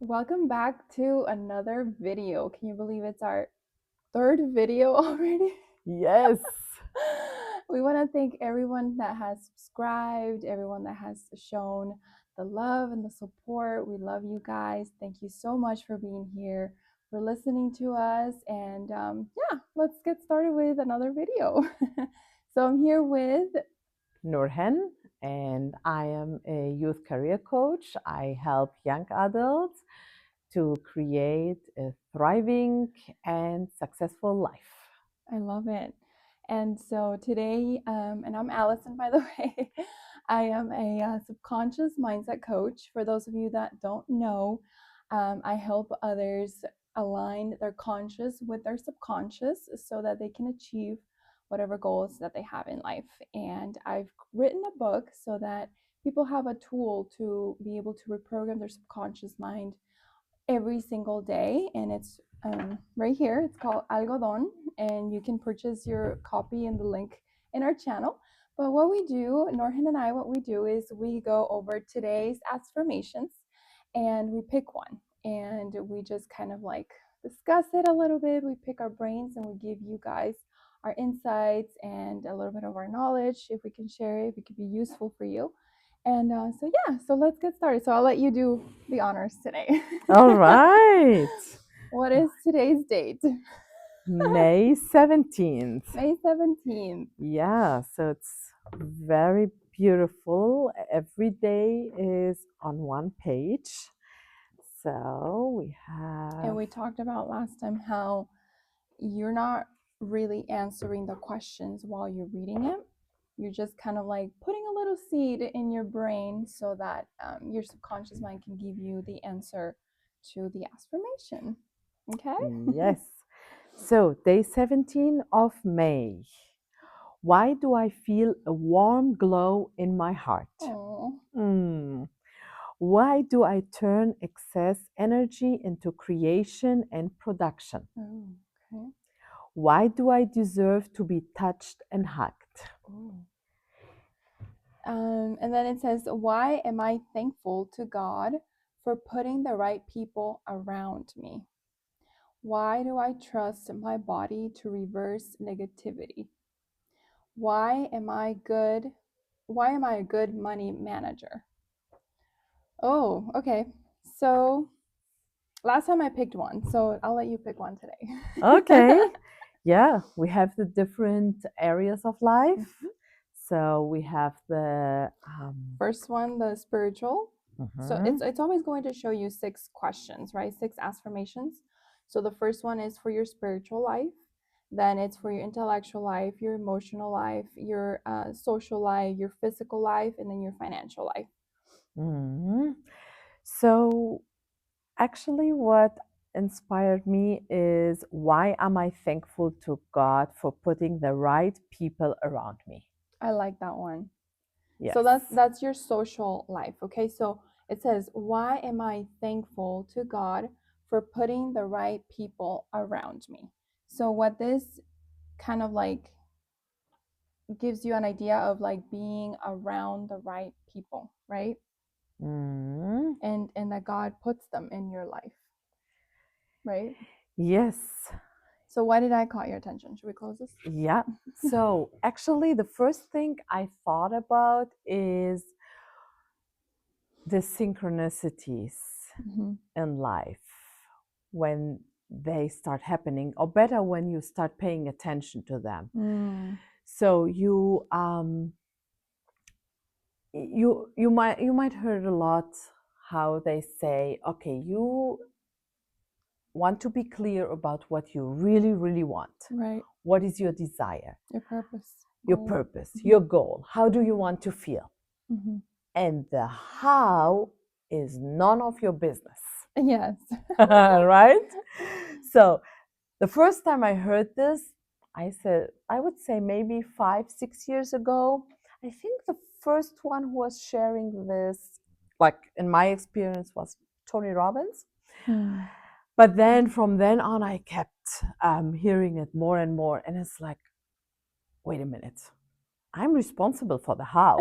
Welcome back to another video. Can you believe it's our third video already? Yes. We want to thank everyone that has subscribed, everyone that has shown the love and the support. We love you guys. Thank you so much for being here, for listening to us. And yeah, let's get started with another video. So I'm here with Nourhen, and I am a youth career coach. I help young adults to create a thriving and successful life. I love it. And so today, and I'm Alison, by the way. I am a subconscious mindset coach. For those of you that don't know, I help others align their conscious with their subconscious so that they can achieve whatever goals that they have in life. And I've written a book so that people have a tool to be able to reprogram their subconscious mind every single day, and it's right here. It's called Algodon, and you can purchase your copy in the link in our channel. But what we do, Nourhen and I, what we do is we go over today's affirmations and we pick one and we just kind of like discuss it a little bit. We pick our brains and we give you guys our insights and a little bit of our knowledge, if we can share it, if it could be useful for you. And so yeah, so let's get started. So I'll let you do the honors today. All right. What is today's date? May 17th. May 17th. Yeah, so it's very beautiful. Every day is on one page. So we have. And we talked about last time how you're not really answering the questions while you're reading it. You're just kind of like putting a little seed in your brain so that your subconscious mind can give you the answer to the affirmation. Okay? Yes. So, day 17 of May. Why do I feel a warm glow in my heart? Oh. Why do I turn excess energy into creation and production? Oh, okay. Why do I deserve to be touched and hugged? Oh. And then it says, why am I thankful to God for putting the right people around me? Why do I trust my body to reverse negativity? Why am I good? Why am I a good money manager? Oh, okay. So last time I picked one, so I'll let you pick one today. Okay. Yeah, we have the different areas of life. So we have the first one, the spiritual. So it's always going to show you 6 questions, right? 6 affirmations. So the first one is for your spiritual life. Then it's for your intellectual life, your emotional life, your social life, your physical life, and then your financial life. So actually, what inspired me is why am I thankful to God for putting the right people around me? I like that one. Yes. So that's your social life. Okay, so it says, why am I thankful to God for putting the right people around me? So what this kind of like gives you an idea of like being around the right people, right? And that God puts them in your life, right? Yes. So why did I caught your attention? Should we close this? Yeah. So actually, the first thing I thought about is the synchronicities in life when they start happening, or better, when you start paying attention to them. So you might heard a lot how they say, okay, you want to be clear about what you really, really want. Right. What is your desire? Your purpose. Your purpose, your goal. How do you want to feel? And the how is none of your business. Yes. Right? So the first time I heard this, I would say maybe 5-6 years ago. I think the first one who was sharing this, like in my experience, was Tony Robbins. But then from then on, I kept hearing it more and more. And it's like, wait a minute, I'm responsible for the how.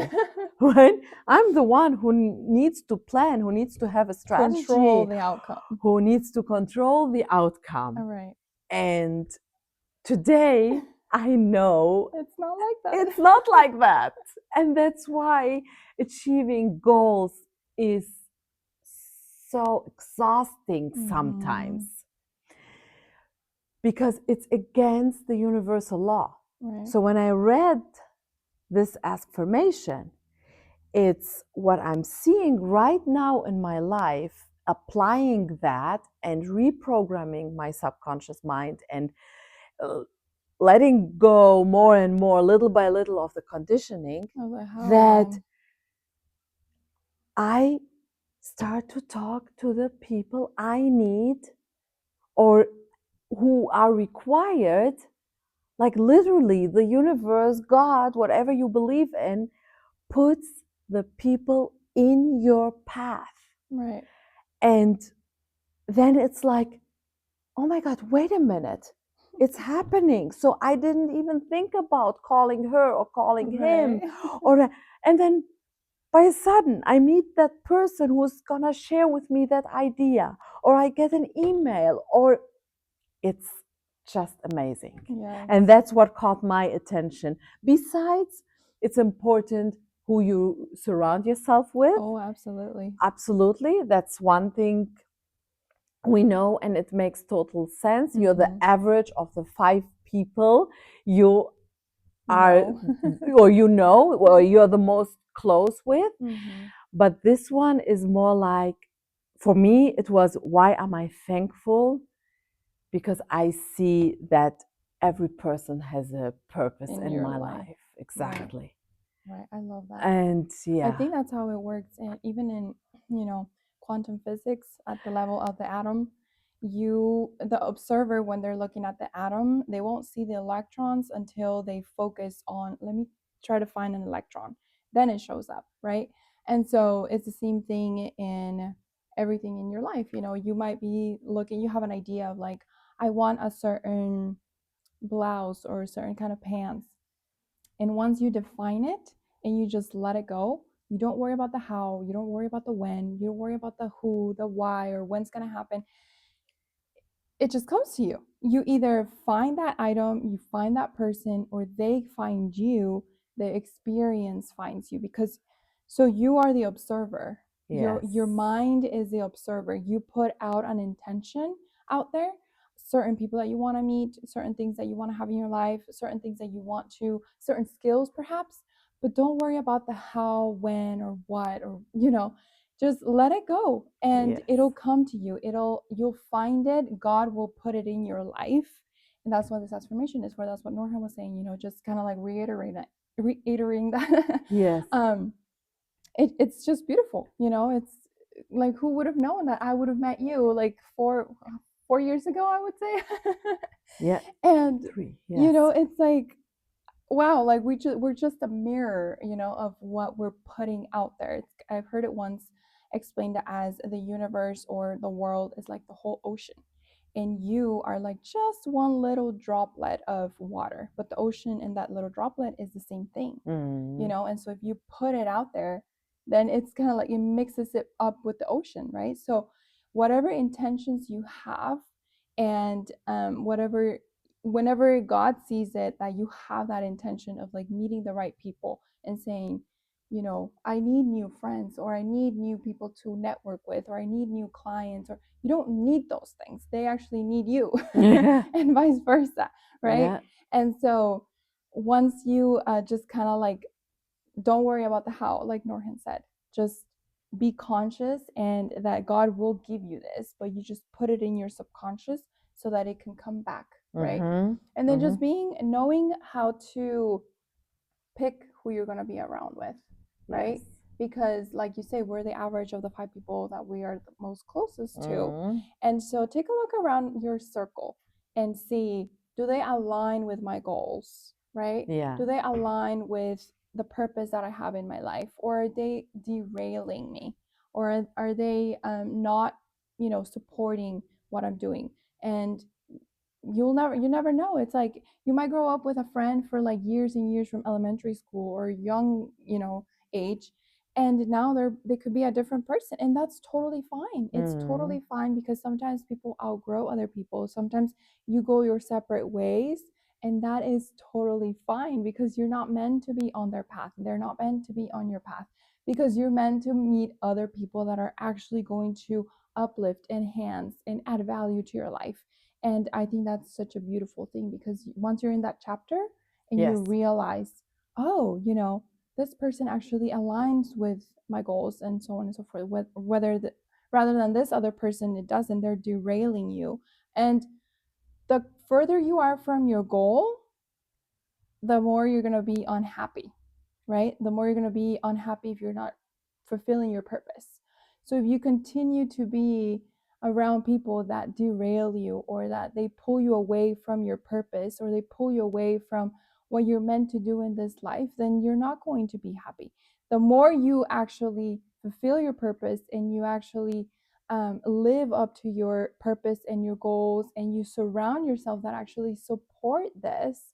right? I'm the one who needs to plan, who needs to have a Control strategy, the outcome. who needs to control the outcome. All right. And today, I know It's not like that. it's not like that. And that's why achieving goals is so exhausting sometimes because it's against the universal law. Right. So when I read this Askfirmation, it's what I'm seeing right now in my life, applying that and reprogramming my subconscious mind and letting go more and more, little by little, of the conditioning, that I start to talk to the people I need or who are required, like literally the universe, God, whatever you believe in, puts the people in your path. Right. And then it's like, oh my God, wait a minute. It's happening. So I didn't even think about calling her or calling him. And then by a sudden, I meet that person who's gonna share with me that idea, or I get an email, or it's just amazing. Yes. And that's what caught my attention. Besides, it's important who you surround yourself with. Oh, absolutely. Absolutely. That's one thing we know, and it makes total sense. You're the average of the 5 people you are, or or you're the most close with. But this one is more like, for me, it was, why am I thankful? Because I see that every person has a purpose in my life. Exactly. Right. I love that. And yeah, I think that's how it works. And even in, quantum physics at the level of the atom, the observer, when they're looking at the atom, they won't see the electrons until they focus on, let me try to find an electron. Then it shows up, right? And so it's the same thing in everything in your life. You might be looking, you have an idea of like, I want a certain blouse or a certain kind of pants. And once you define it and you just let it go, you don't worry about the how, you don't worry about the when, you don't worry about the who, the why, or when's going to happen. It just comes to you. You either find that item, you find that person, or they find you. The experience finds you, because so you are the observer. Your mind is the observer. You put out an intention out there, certain people that you want to meet, certain things that you want to have in your life, certain things that you want to, certain skills perhaps, but don't worry about the how, when, or what, or just let it go, and it'll come to you. You'll find it. God will put it in your life. And that's what this affirmation is for. That's what Nourhen was saying, just kind of like reiterating that. Yes. It's just beautiful. It's like, who would have known that I would have met you like 4 years ago, I would say. Yeah. And 3. Yes. it's like, wow, like we're just a mirror, of what we're putting out there. I've heard it once explained as the universe or the world is like the whole ocean, and you are like just one little droplet of water, but the ocean and that little droplet is the same thing. And so if you put it out there, then it's kind of like it mixes it up with the ocean, right? So whatever intentions you have, and whenever God sees it, that you have that intention of like meeting the right people and saying, I need new friends, or I need new people to network with, or I need new clients, or you don't need those things. They actually need you. And vice versa, right? Yeah. And so once you just kind of like, don't worry about the how, like Nourhen said, just be conscious, and that God will give you this, but you just put it in your subconscious so that it can come back, right? And then just knowing how to pick who you're going to be around with, right? Yes. Because like you say, we're the average of the 5 people that we are the most closest to. And so take a look around your circle and see, do they align with my goals, right? Yeah. Do they align with the purpose that I have in my life, or are they derailing me, or are they not supporting what I'm doing? And you never know. It's like you might grow up with a friend for like years and years from elementary school or young age, and now they could be a different person, and that's totally fine. It's totally fine, because sometimes people outgrow other people. Sometimes you go your separate ways, and that is totally fine, because you're not meant to be on their path. They're not meant to be on your path, because you're meant to meet other people that are actually going to uplift, enhance, and add value to your life. And I think that's such a beautiful thing, because once you're in that chapter and you Yes. realize, oh, this person actually aligns with my goals, and so on and so forth, rather than this other person, it doesn't, they're derailing you. And the further you are from your goal, the more you're going to be unhappy, right? The more you're going to be unhappy if you're not fulfilling your purpose. So if you continue to be around people that derail you, or that they pull you away from your purpose, or they pull you away from what you're meant to do in this life, then you're not going to be happy. The more you actually fulfill your purpose, and you actually live up to your purpose and your goals, and you surround yourself that actually support this,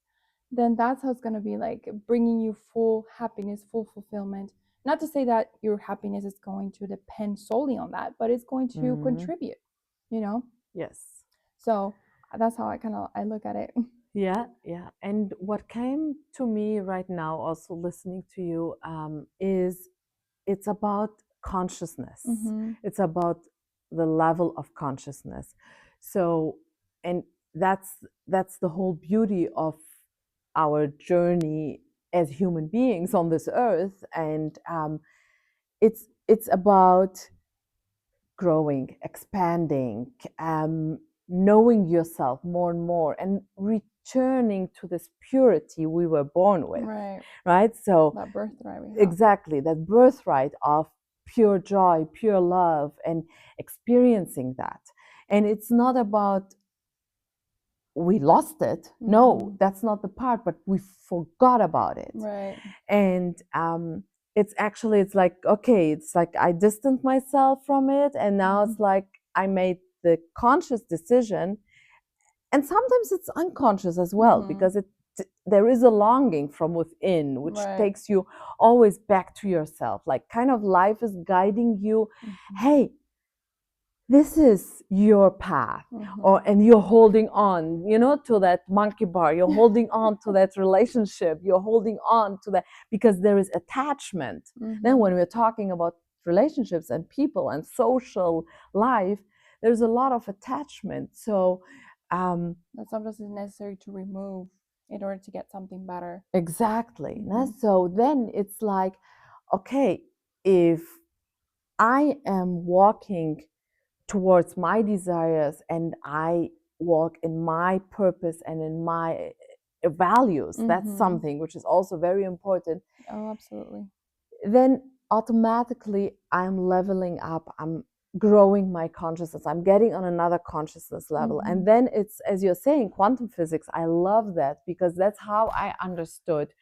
then that's how it's going to be, like bringing you full happiness, full fulfillment. Not to say that your happiness is going to depend solely on that, but it's going to contribute, Yes. So that's how I look at it. Yeah, yeah. And what came to me right now, also listening to you, is it's about consciousness. It's about the level of consciousness. So, and that's the whole beauty of our journey as human beings on this earth. And it's about growing, expanding, knowing yourself more and more, and returning to this purity we were born with. Right? So that birthright we have. Exactly, that birthright of pure joy, pure love, and experiencing that. And it's not about we lost it. No, that's not the part, but we forgot about it. Right. And it's like, okay, it's like I distanced myself from it, and now it's like I made the conscious decision. And sometimes it's unconscious as well, because there is a longing from within, which takes you always back to yourself. Like, kind of life is guiding you. Hey, this is your path. And you're holding on, to that monkey bar. You're holding on to that relationship. You're holding on to that because there is attachment. Then when we're talking about relationships and people and social life, there's a lot of attachment. So that sometimes is necessary to remove in order to get something better. Exactly. So then it's like, okay, if I am walking towards my desires, and I walk in my purpose and in my values, that's something which is also very important. Oh, absolutely. Then automatically I'm leveling up, I'm growing my consciousness, I'm getting on another consciousness level. And then it's, as you're saying, quantum physics. I love that, because that's how I understood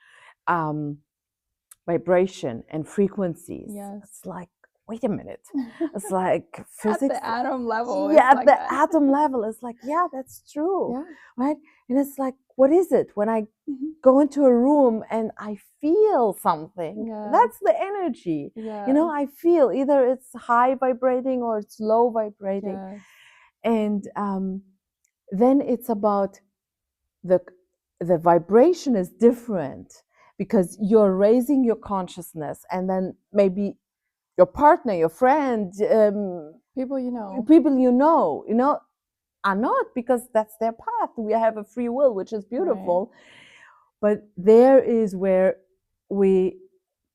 vibration and frequencies. Yes. It's like, wait a minute. It's like physics. At the atom level. Yeah, at the atom level. It's like, yeah, that's true. Yeah. Right? And it's like, what is it? When I go into a room and I feel something, that's the energy. I feel either it's high vibrating or it's low vibrating. And then it's about the vibration is different, because you're raising your consciousness, and then maybe your partner, your friend, people are not, because that's their path. We have a free will, which is beautiful. But there is where we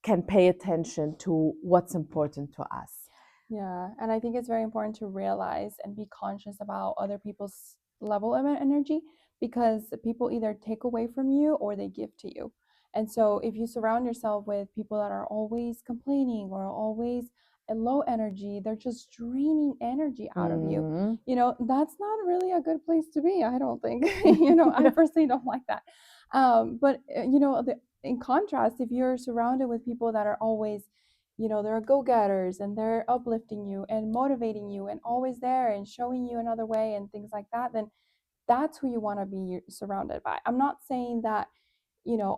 can pay attention to what's important to us. Yeah, and I think it's very important to realize and be conscious about other people's level of energy, because people either take away from you or they give to you. And so if you surround yourself with people that are always complaining or always a low energy, they're just draining energy out of you. That's not really a good place to be, I don't think. I personally don't like that. But in contrast, if you're surrounded with people that are always, they're go-getters, and they're uplifting you and motivating you and always there and showing you another way and things like that, then that's who you want to be surrounded by. I'm not saying that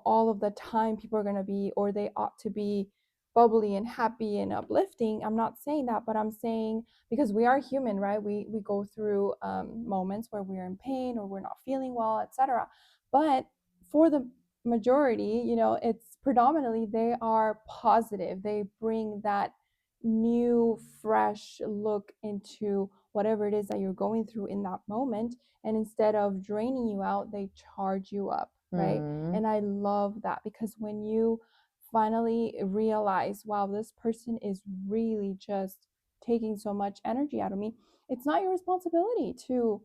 all of the time people are going to be, or they ought to be bubbly and happy and uplifting. I'm not saying that, but I'm saying because we are human, right? We go through moments where we're in pain or we're not feeling well, etc. But for the majority, it's predominantly they are positive. They bring that new, fresh look into whatever it is that you're going through in that moment. And instead of draining you out, they charge you up, right? And I love that because when you finally realize, wow, this person is really just taking so much energy out of me, it's not your responsibility to,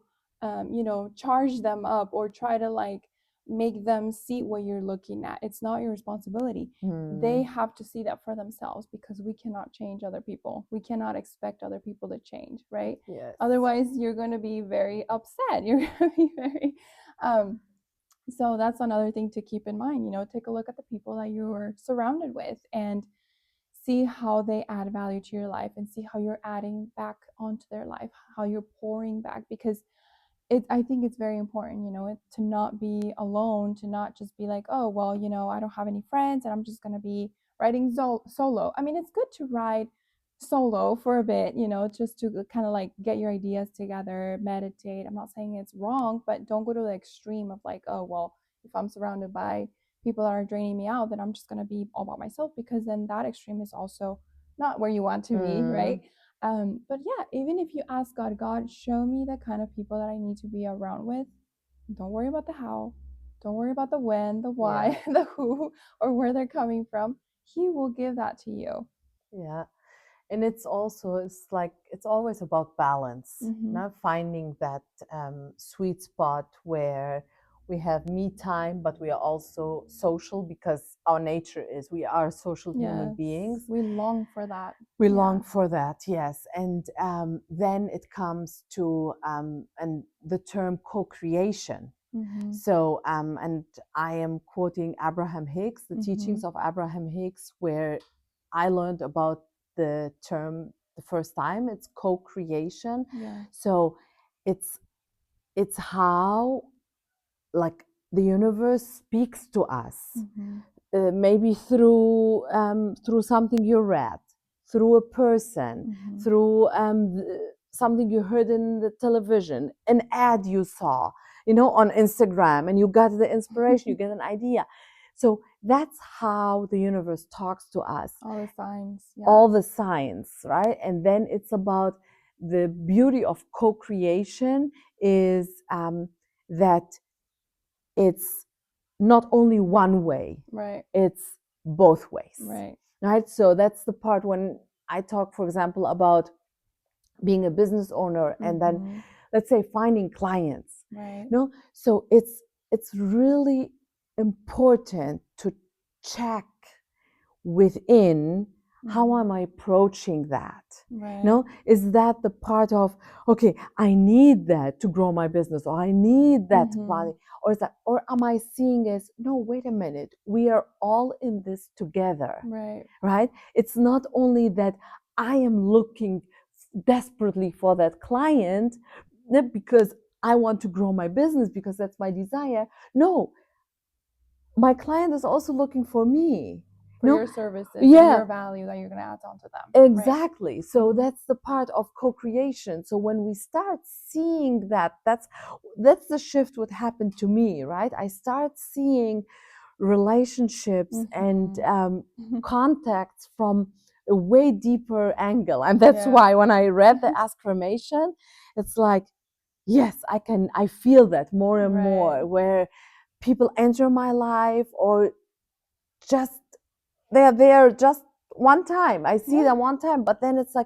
charge them up or try to like make them see what you're looking at. It's not your responsibility. They have to see that for themselves because we cannot change other people. We cannot expect other people to change, right? Yes. Otherwise, you're going to be very upset. You're going to be very, so that's another thing to keep in mind. Take a look at the people that you're surrounded with and see how they add value to your life and see how you're adding back onto their life, how you're pouring back, because I think it's very important, to not be alone, to not just be like, oh, well, I don't have any friends and I'm just going to be riding solo. I mean, it's good to ride solo for a bit, just to kind of like get your ideas together, meditate. I'm not saying it's wrong, but don't go to the extreme of like, oh, well, if I'm surrounded by people that are draining me out, then I'm just going to be all by myself, because then that extreme is also not where you want to be, right? But yeah, even if you ask God, God, show me the kind of people that I need to be around with. Don't worry about the how. Don't worry about the when, the why, the who, or where they're coming from. He will give that to you. Yeah. And it's always about balance, not finding that sweet spot where we have me time, but we are also social, because our nature is we are social human beings. We long for that. We long for that, yes. And then it comes to and the term co-creation. So, and I am quoting Abraham Hicks, the teachings of Abraham Hicks, where I learned about the term the first time. It's co-creation. So it's how like the universe speaks to us, maybe through something you read, through a person, through something you heard in the television, an ad you saw, on Instagram, and you got the inspiration, you get an idea. So that's how the universe talks to us. All the signs. Yeah. All the signs, right? And then it's about the beauty of co-creation is that it's not only one way, right? It's both ways, right? So that's the part when I talk, for example, about being a business owner and then let's say finding clients, right? So it's really important to check within, how am I approaching that? Right. Is that the part of, okay, I need that to grow my business, or I need that money, or is that, or am I seeing as, no, wait a minute, we are all in this together, right? It's not only that I am looking desperately for that client because I want to grow my business, because that's my desire. No, my client is also looking for me, for your services, and your value that you're going to add onto them. Exactly. Right? So that's the part of co-creation. So when we start seeing that, that's the shift what happened to me, right? I start seeing relationships and contacts from a way deeper angle. And that's why when I read the Askfirmation, it's like, yes, I feel that more and more, where people enter my life, or just they're there just one time. I see them one time, but then it's like,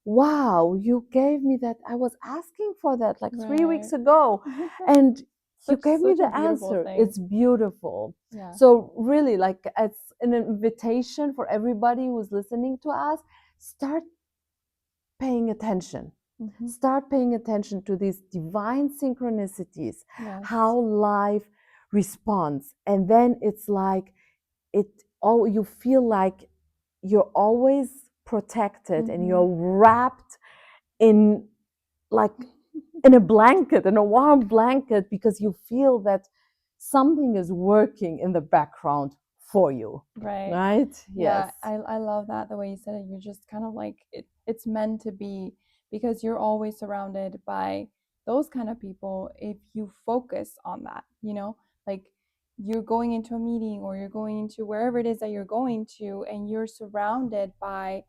wow, you gave me that. I was asking for that like 3 weeks ago, and you gave me the answer. It's beautiful. So really, like, it's an invitation for everybody who's listening to us. Start paying attention. Start paying attention to these divine synchronicities, how life responds. And then it's like, you feel like you're always protected and you're wrapped in like in a blanket, in a warm blanket, because you feel that something is working in the background for you. Right. Right? Yeah, Yes. I love that the way you said it. You're just kind of like it's meant to be because you're always surrounded by those kind of people if you focus on that, like you're going into a meeting or you're going into wherever it is that you're going to and you're surrounded by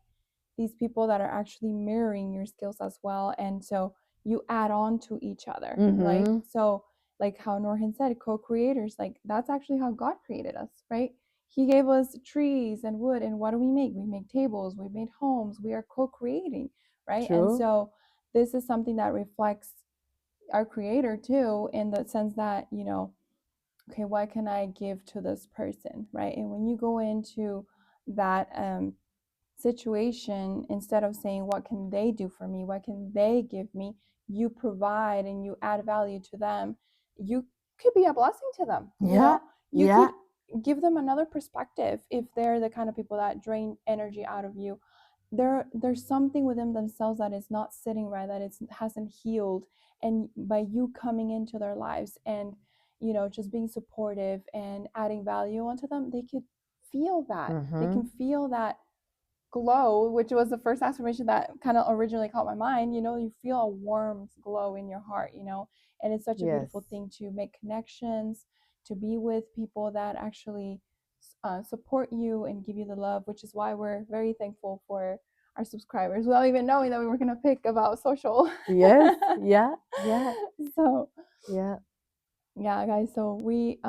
these people that are actually mirroring your skills as well. And so you add on to each other, right? Mm-hmm. So, like how Nourhen said, co creators, like that's actually how God created us, right? He gave us trees and wood. And what do we make? We make tables, we made homes, we are co creating, right? And True. so this is something that reflects our creator too, in the sense that, okay, what can I give to this person, right? And when you go into that situation, instead of saying what can they do for me, what can they give me, you provide and you add value to them. You could be a blessing to them. Yeah. You Yeah. could give them another perspective if they're the kind of people that drain energy out of you. There's something within themselves that is not sitting right, that it hasn't healed, and by you coming into their lives and just being supportive and adding value onto them, they could feel that. They Mm-hmm. can feel that glow, which was the first affirmation that kind of originally caught my mind. You feel a warm glow in your heart, and it's such a Yes. beautiful thing to make connections, to be with people that actually support you and give you the love, which is why we're very thankful for our subscribers without even knowing that we were going to pick about social. Yes. Yeah. Yeah. So Yeah. yeah, guys, so we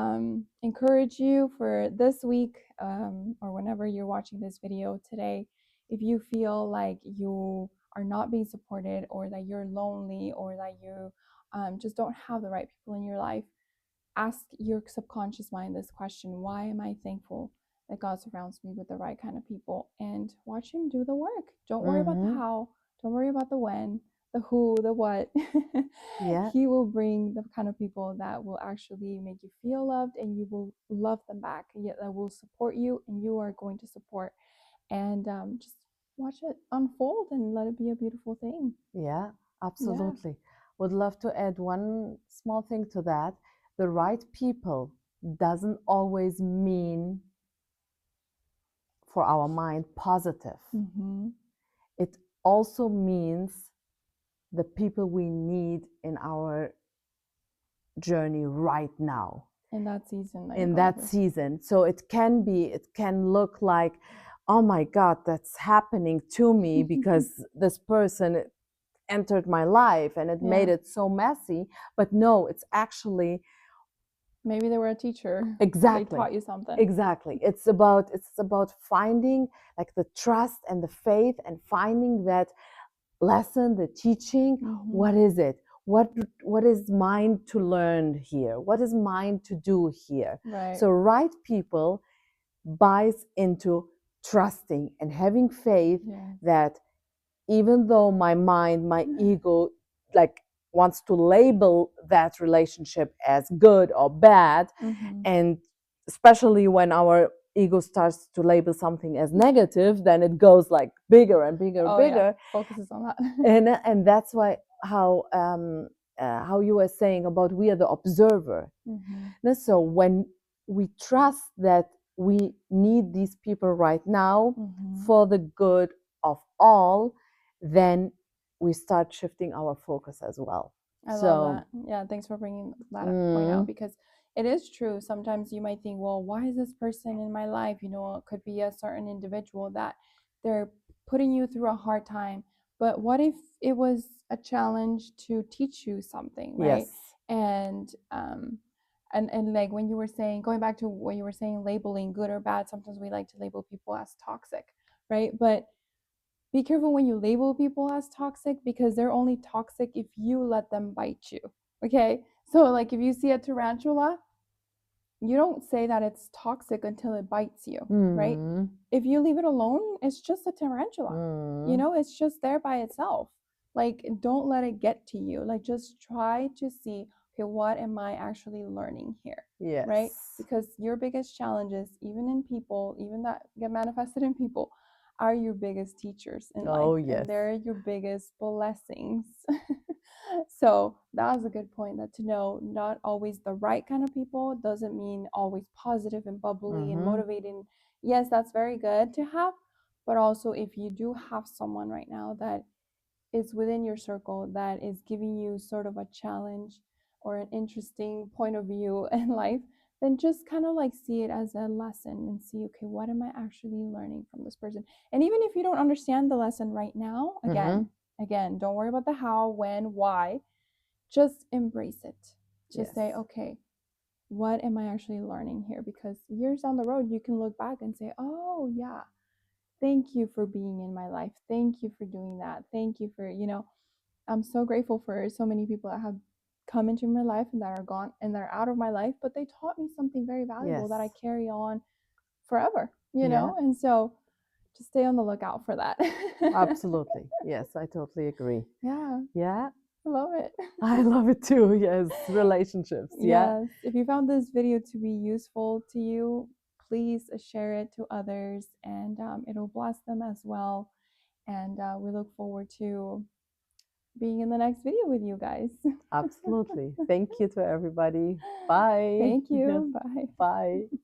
encourage you for this week, or whenever you're watching this video today, if you feel like you are not being supported or that you're lonely or that you just don't have the right people in your life, ask your subconscious mind this question: why am I thankful that God surrounds me with the right kind of people? And watch Him do the work. Don't worry about the Mm-hmm. how, don't worry about the when, the who, the what. Yeah. He will bring the kind of people that will actually make you feel loved, and you will love them back, and yet that will support you and you are going to support. And just watch it unfold and let it be a beautiful thing. Yeah. Yeah. Absolutely. Would love to add one small thing to that. The right people doesn't always mean for our mind positive. Mm-hmm. It also means the people we need in our journey right now, In that season that you're in going that through. season. So it can look like, oh my God, that's happening to me because this person entered my life and it made Yeah. it so messy. But no, it's actually Maybe they were a teacher. They exactly. taught you something. Exactly. It's about finding like the trust and the faith and finding that lesson, the teaching. Mm-hmm. What is it? What is mine to learn here? What is mine to do here? Right. So right people buys into trusting and having faith Yeah. that even though my mind, my ego, like wants to label that relationship as good or bad, Mm-hmm. and especially when our ego starts to label something as negative, then it goes like bigger and bigger and Oh yeah. bigger. Focuses on that. And that's why how you were saying about we are the observer. Mm-hmm. So when we trust that we need these people right now Mm-hmm. for the good of all, then we start shifting our focus as well. I love So that. Yeah, thanks for bringing that point out, because it is true. Sometimes you might think, well, why is this person in my life? It could be a certain individual that they're putting you through a hard time. But what if it was a challenge to teach you something, right? yes. And like when you were saying, going back to what you were saying, labeling good or bad, sometimes we like to label people as toxic, right? But be careful when you label people as toxic, because they're only toxic if you let them bite you. Okay? So, like, if you see a tarantula, you don't say that it's toxic until it bites you, right? If you leave it alone, it's just a tarantula. It's just there by itself. Like, don't let it get to you. Like, just try to see, okay, what am I actually learning here? Yes. Right? Because your biggest challenges, even in people, even that get manifested in people, are your biggest teachers in life. Oh yes. And they're your biggest blessings. So that was a good point, that to know not always the right kind of people doesn't mean always positive and bubbly and Mm-hmm. motivating. Yes, that's very good to have, but also if you do have someone right now that is within your circle that is giving you sort of a challenge or an interesting point of view in life, then just kind of like see it as a lesson and see, okay, what am I actually learning from this person? And even if you don't understand the lesson right now, Mm-hmm. again, don't worry about the how, when, why. Just embrace it. Just Yes. say, okay, what am I actually learning here? Because years down the road, you can look back and say, oh, yeah, thank you for being in my life. Thank you for doing that. Thank you for, I'm so grateful for so many people that have come into my life and that are gone and that are out of my life, but they taught me something very valuable Yes. that I carry on forever, Yeah. And so just stay on the lookout for that. Absolutely. Yes, I totally agree. Yeah, Yeah. I love it. I love it too. Yes. Relationships. Yeah. Yes, if you found this video to be useful to you, please share it to others, and it'll bless them as well. And we look forward to being in the next video with you guys. Absolutely. Thank you to everybody. Bye. Thank you. Bye. Bye.